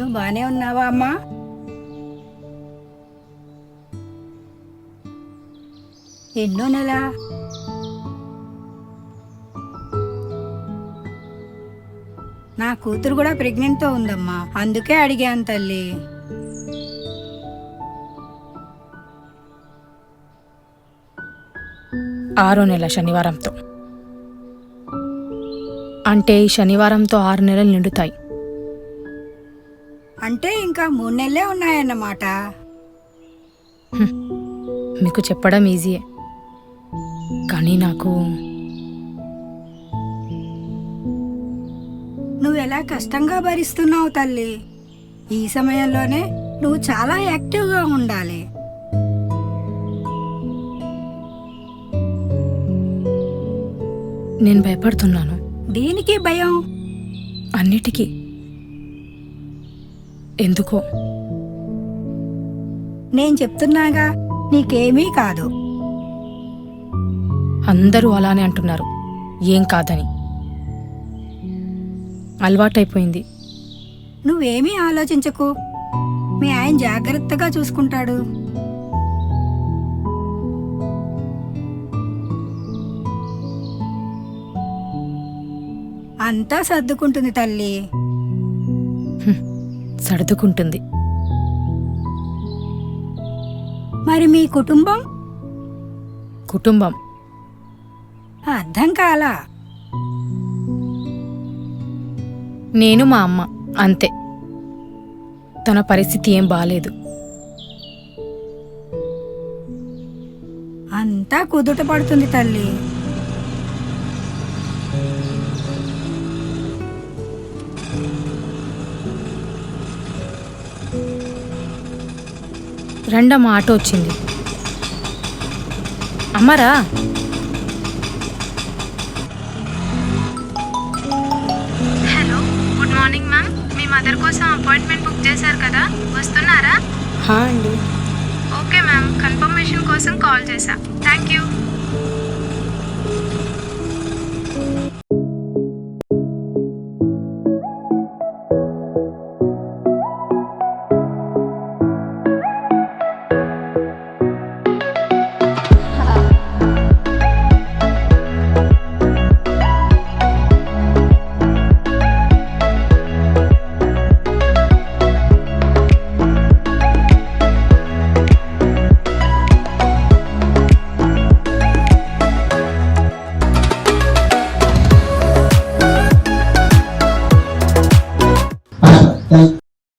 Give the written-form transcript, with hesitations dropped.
నువ్వు బానే ఉన్నావా అమ్మా? ఎన్నో నెల? నా కూతురు కూడా ప్రెగ్నెంట్తో ఉందమ్మా, అందుకే అడిగాను తల్లి. ఆరో నెల శనివారంతో. అంటే ఈ శనివారంతో 6 నెలలు నిండుతాయి. అంటే ఇంకా 3 నెలలే ఉన్నాయన్నమాట. మీకు చెప్పడం ఈజీయే, కానీ నాకు నువ్వెలా కష్టంగా భరిస్తున్నావు తల్లి. ఈ సమయంలోనే నువ్వు చాలా యాక్టివ్గా ఉండాలి. నేను భయపడుతున్నాను. దేనికి భయం? అన్నిటికీ. ఎందుకో నేను చెప్తున్నాగా, నీకేమీ కాదు. అందరూ అలానే అంటున్నారు, ఏం కాదని. అలవాటైపోయింది. నువ్వేమీ ఆలోచించకు, మీ ఆయన జాగ్రత్తగా చూసుకుంటాడు. అంతా సర్దుకుంటుంది తల్లి. సర్దుకుంటుంది. మరి మీ కుటుంబం? కుటుంబం అర్థం కాలా. నేను మా అమ్మ అంతే. తన పరిస్థితి ఏం బాలేదు. అంతా కుదుట పడుతుంది తల్లి. రెండమ్మ ఆటో వచ్చింది. అమ్మరా. Hello, good morning ma'am. మీ మదర్ కోసం అపాయింట్మెంట్ బుక్ చేశారు కదా, వస్తున్నారా? అండి. ఓకే మ్యామ్, కన్ఫర్మేషన్ కోసం కాల్ చేశా. Thank you.